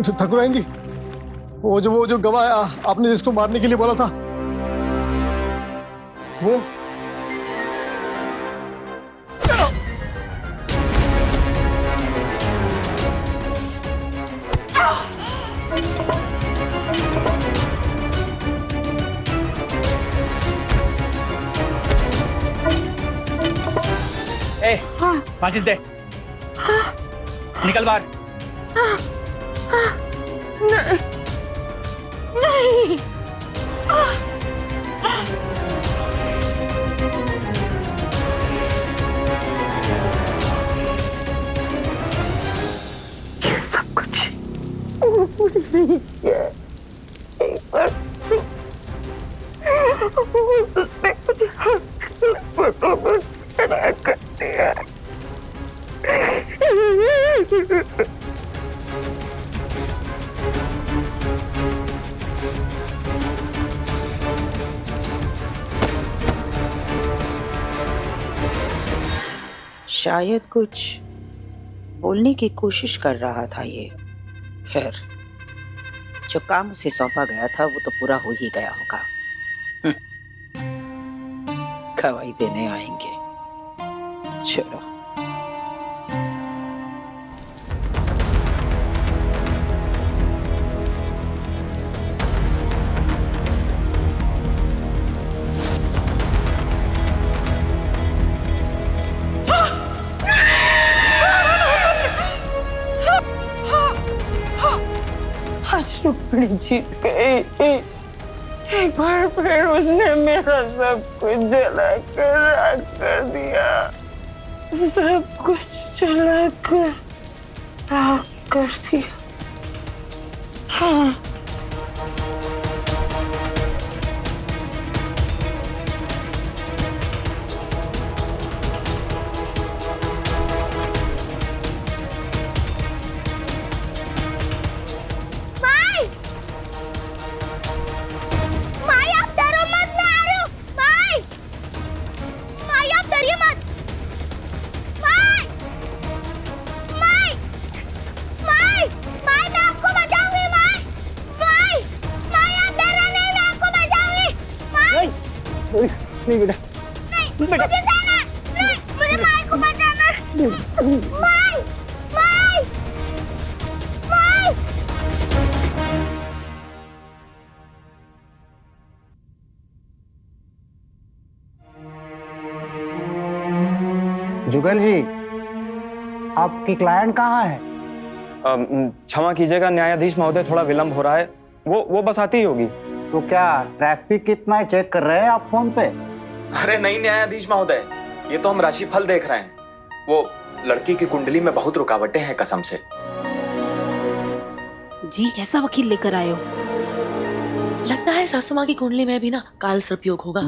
ठाकुराइन जी, वो जो गवाह आपने जिसको मारने के लिए बोला था, वो माचिस दे। निकल बाहर। नहीं। ये सब कुछ नहीं किया। एक बार उसने कुछ फोटो को खड़ा कर दिया। शायद कुछ बोलने की कोशिश कर रहा था ये। खैर, जो काम उसे सौंपा गया था वो तो पूरा हो ही गया होगा। गवाही देने आएंगे, चलो। रुक्मिणी जीत गई। एक बार फिर उसने मेरा सब कुछ जला कर राख कर दिया। सब कुछ जला कर राख कर दिया। हाँ। नहीं बेटा, नहीं, मुझे जाना, नहीं, मुझे माई को बचाना। माई, माई, माई। जुगल जी, आपकी क्लाइंट कहाँ है? क्षमा कीजिएगा न्यायाधीश महोदय, थोड़ा विलंब हो रहा है। वो बस आती ही होगी। तो क्या ट्रैफिक कितना है चेक कर रहे हैं आप फोन पे? अरे नहीं न्यायाधीश महोदय, ये तो हम राशिफल देख रहे हैं। वो लड़की की कुंडली में बहुत रुकावटें हैं कसम से। जी कैसा वकील लेकर आए हो? लगता है सासू माँ की कुंडली में भी ना काल सर्प योग होगा।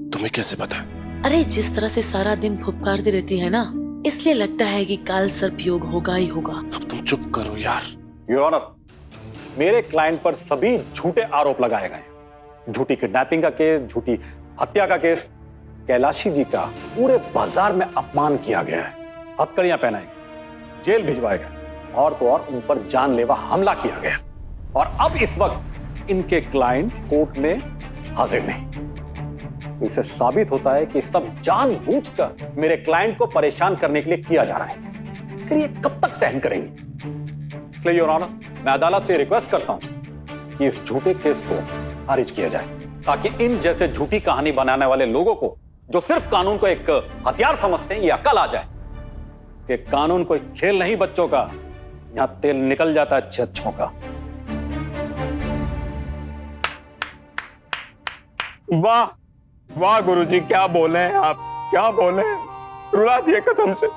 तुम्हें कैसे पता? अरे जिस तरह से सारा दिन फुफकारती रहती है ना, इसलिए लगता है कि काल सर्प योग होगा ही होगा। अब तुम चुप करो यार। योर ऑनर, मेरे क्लाइंट पर सभी झूठे आरोप लगाए गए। झूठी किडनैपिंग का केस, झूठी हत्या का केस, कैलाशी जी का पूरे बाजार में अपमान किया गया है, हथकड़ियां पहनाई गई, जेल भिजवाए गए और तो और उन पर जानलेवा हमला किया गया। और अब इस वक्त इनके क्लाइंट कोर्ट में हाजिर नहीं। इससे साबित होता है कि सब जानबूझकर मेरे क्लाइंट को परेशान करने के लिए किया जा रहा है। फिर ये कब तक सहन करेंगे? इसलिए योर ऑनर, मैं अदालत से रिक्वेस्ट करता हूं कि इस झूठे केस को खारिज किया जाए, ताकि इन जैसे झूठी कहानी बनाने वाले लोगों को, जो सिर्फ कानून को एक हथियार समझते हैं, ये अकल आ जाए कि कानून कोई खेल नहीं बच्चों का, यहां तेल निकल जाता है अच्छों का। वाह वाह गुरुजी, क्या बोले हैं आप, क्या बोले, रुला दिए कसम से।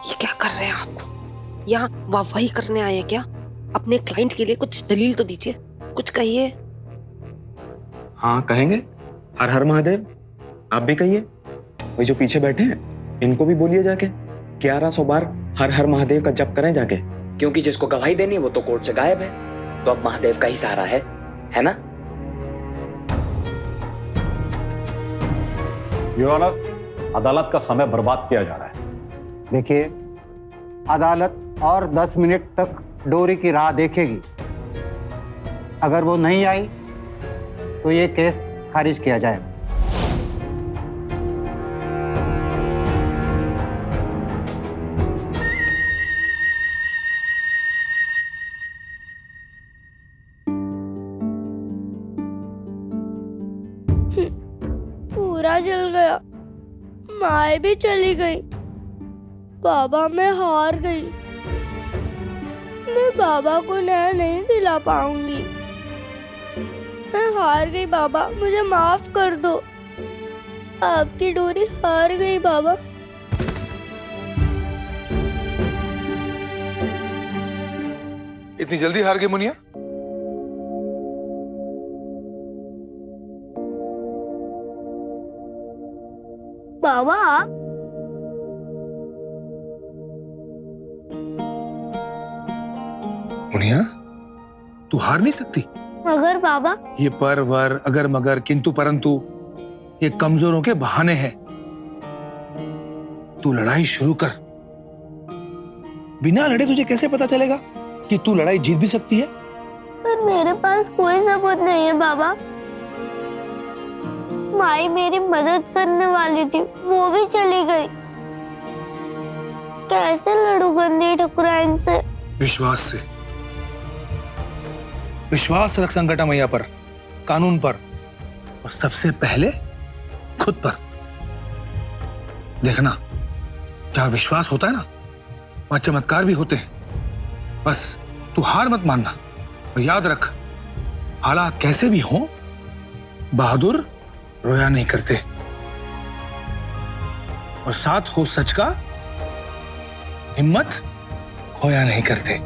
ये क्या कर रहे हैं आप? यहाँ वाहवाही करने आए हैं क्या? अपने क्लाइंट के लिए कुछ दलील तो दीजिए, कुछ कहिए। हाँ कहेंगे, हर हर महादेव। आप भी कहिए, वही जो पीछे बैठे हैं इनको भी बोलिए जाके 1100 बार हर हर महादेव का जप करें जाके, क्योंकि जिसको गवाही देनी है वो तो कोर्ट से गायब है, तो अब महादेव का ही सहारा है ना? योर ऑनर, अदालत का समय बर्बाद किया जा रहा है। देखिए, अदालत और 10 मिनट तक डोरी की राह देखेगी। अगर वो नहीं आई तो ये केस खारिज किया जाएगा। पूरा जल गया, माए भी चली गई, बाबा मैं हार गई। मैं बाबा को नया नहीं दिला पाऊंगी। मैं हार गई बाबा, मुझे माफ कर दो। आपकी डोरी हार गई बाबा। इतनी जल्दी हार गई मुनिया? बाबा मुनिया, तू हार नहीं सकती। मगर बाबा, ये पर वर अगर मगर किंतु परंतु ये कमजोरों के बहाने हैं। तू लड़ाई शुरू कर। बिना लड़े तुझे कैसे पता चलेगा कि तू लड़ाई जीत भी सकती है? पर मेरे पास कोई सबूत नहीं है बाबा। माई मेरी मदद करने वाली थी, वो भी चली गई। कैसे लड़ू गंदी ठकुराइन से? विश्वास से। विश्वास रख संकटा मैया पर, कानून पर, और सबसे पहले खुद पर। देखना, जहां विश्वास होता है ना, वहां चमत्कार भी होते हैं। बस तू हार मत मानना, और याद रख, हालात कैसे भी हों, बहादुर रोया नहीं करते। और साथ हो सच का, हिम्मत खोया नहीं करते।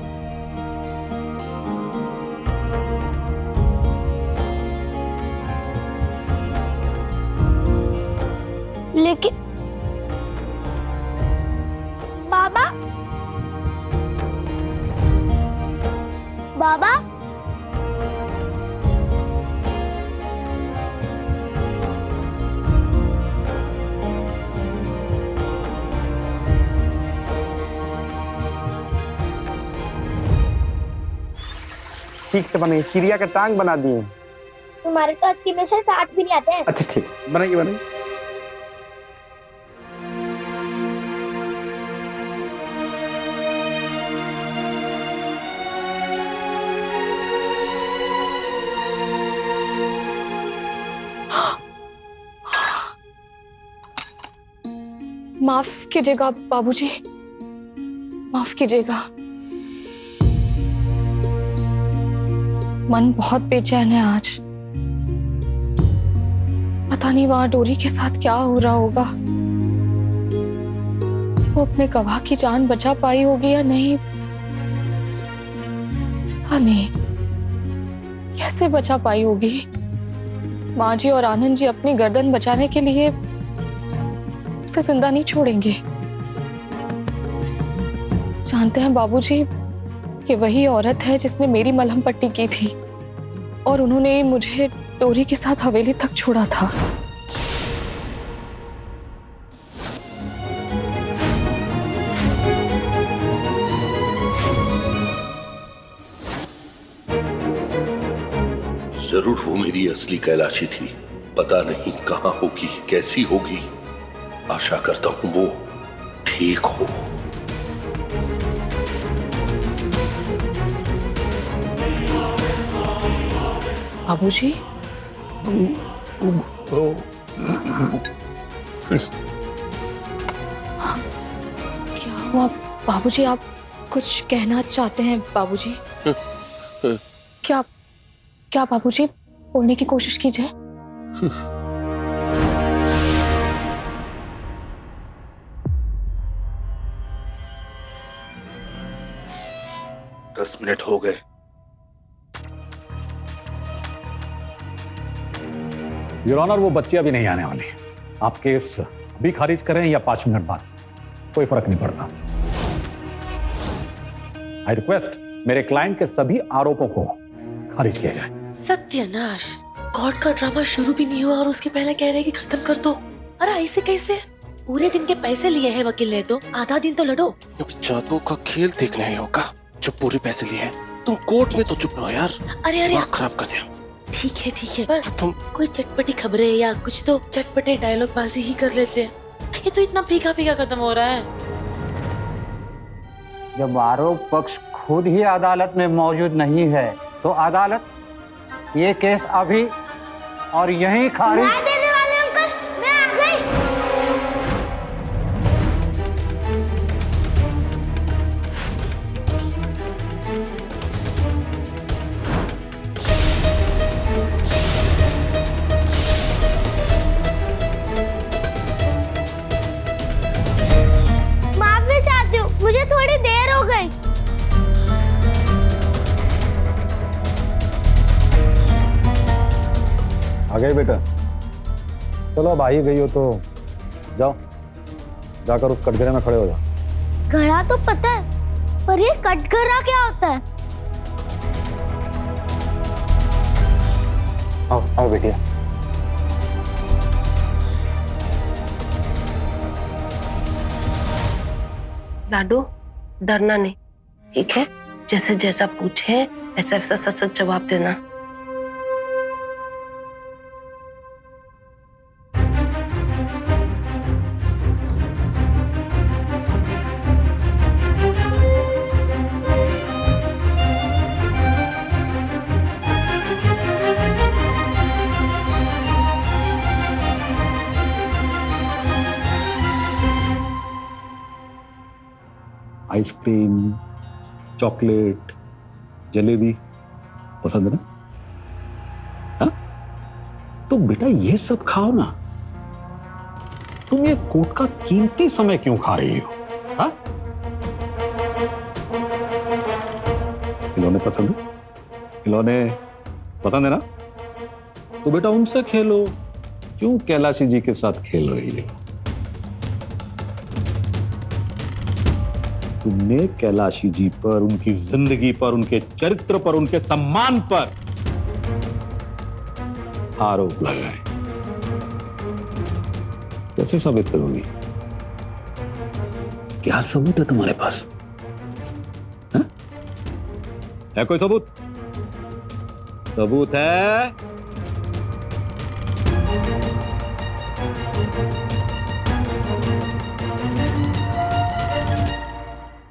लेकिन बाबा, बाबा, ठीक से बने, चिड़िया का टांग बना दिए। तुम्हारे तो 80 में से 60 भी नहीं आते हैं। अच्छा ठीक, बनाइए बनाइए। माफ कीजिएगा बाबूजी, माफ कीजिएगा। मन बहुत बेचैन है आज। पता नहीं वहां डोरी के साथ क्या हो रहा होगा। वो अपने गवाह की जान बचा पाई होगी या नहीं, पता नहीं। कैसे बचा पाई होगी? माँ जी और आनंद जी अपनी गर्दन बचाने के लिए उसे जिंदा नहीं छोड़ेंगे। जानते हैं बाबूजी, ये वही औरत है जिसने मेरी मलहम पट्टी की थी और उन्होंने मुझे डोरी के साथ हवेली तक छोड़ा था। जरूर वो मेरी असली कैलाशी थी। पता नहीं कहां होगी, कैसी होगी। आशा करता हूं वो ठीक हो। बाबूजी, क्या हुआ बाबूजी? आप कुछ कहना चाहते हैं बाबूजी? क्या क्या बाबूजी, बोलने की कोशिश कीजिए। 10 मिनट हो गए। योर ऑनर, वो बच्चे अभी नहीं आने वाले। आप केस अभी खारिज करें या 5 मिनट बाद, कोई फर्क नहीं पड़ता। आई रिक्वेस्ट, मेरे क्लाइंट के सभी आरोपों को खारिज किया जाए। सत्यानाश, कोर्ट का ड्रामा शुरू भी नहीं हुआ और उसके पहले कह रहे कि खत्म कर दो। अरे ऐसे कैसे? पूरे दिन के पैसे लिए हैं वकील ने, तो आधा दिन तो लड़ो। जादू का खेल देखना ही होगा जो पूरे पैसे लिए हैं। तुम कोर्ट में तो चुप रहो यार, अरे अरे दिमाग खराब कर दिया। ठीक है पर तुम कोई चटपटी खबरें या कुछ तो चटपटे डायलॉग बाजी ही कर लेते हैं। ये तो इतना फीका फीका खत्म हो रहा है। जब आरोप पक्ष खुद ही अदालत में मौजूद नहीं है तो अदालत ये केस अभी और यहीं खारिज। न्याय देने वाले अंकल, मैं आ गई। माफी चाहती हूँ, मुझे थोड़ी देर हो गई। आ गए बेटा, चलो अब आ ही गई हो तो जाओ, जाकर उस कटघरे में खड़े हो जाओ। घड़ा तो पता है, पर ये कटघरा क्या होता है? आओ आओ बेटिया। लाडो, डरना नहीं, ठीक है? जैसे जैसा पूछे ऐसा वैसा सच सच जवाब देना। आइसक्रीम, चॉकलेट, जलेबी पसंद है ना? हाँ? तो बेटा ये सब खाओ ना। तुम ये कोर्ट का कीमती समय क्यों खा रही हो? हाँ? खिलौने पसंद है? खिलौने पसंद है ना? तो बेटा उनसे खेलो, क्यों कैलाशी जी के साथ खेल रही हो? तुमने कैलाशी जी पर, उनकी जिंदगी पर, उनके चरित्र पर, उनके सम्मान पर आरोप लगाए। कैसे साबित करोगी? क्या सबूत है तुम्हारे पास? है कोई सबूत? सबूत है?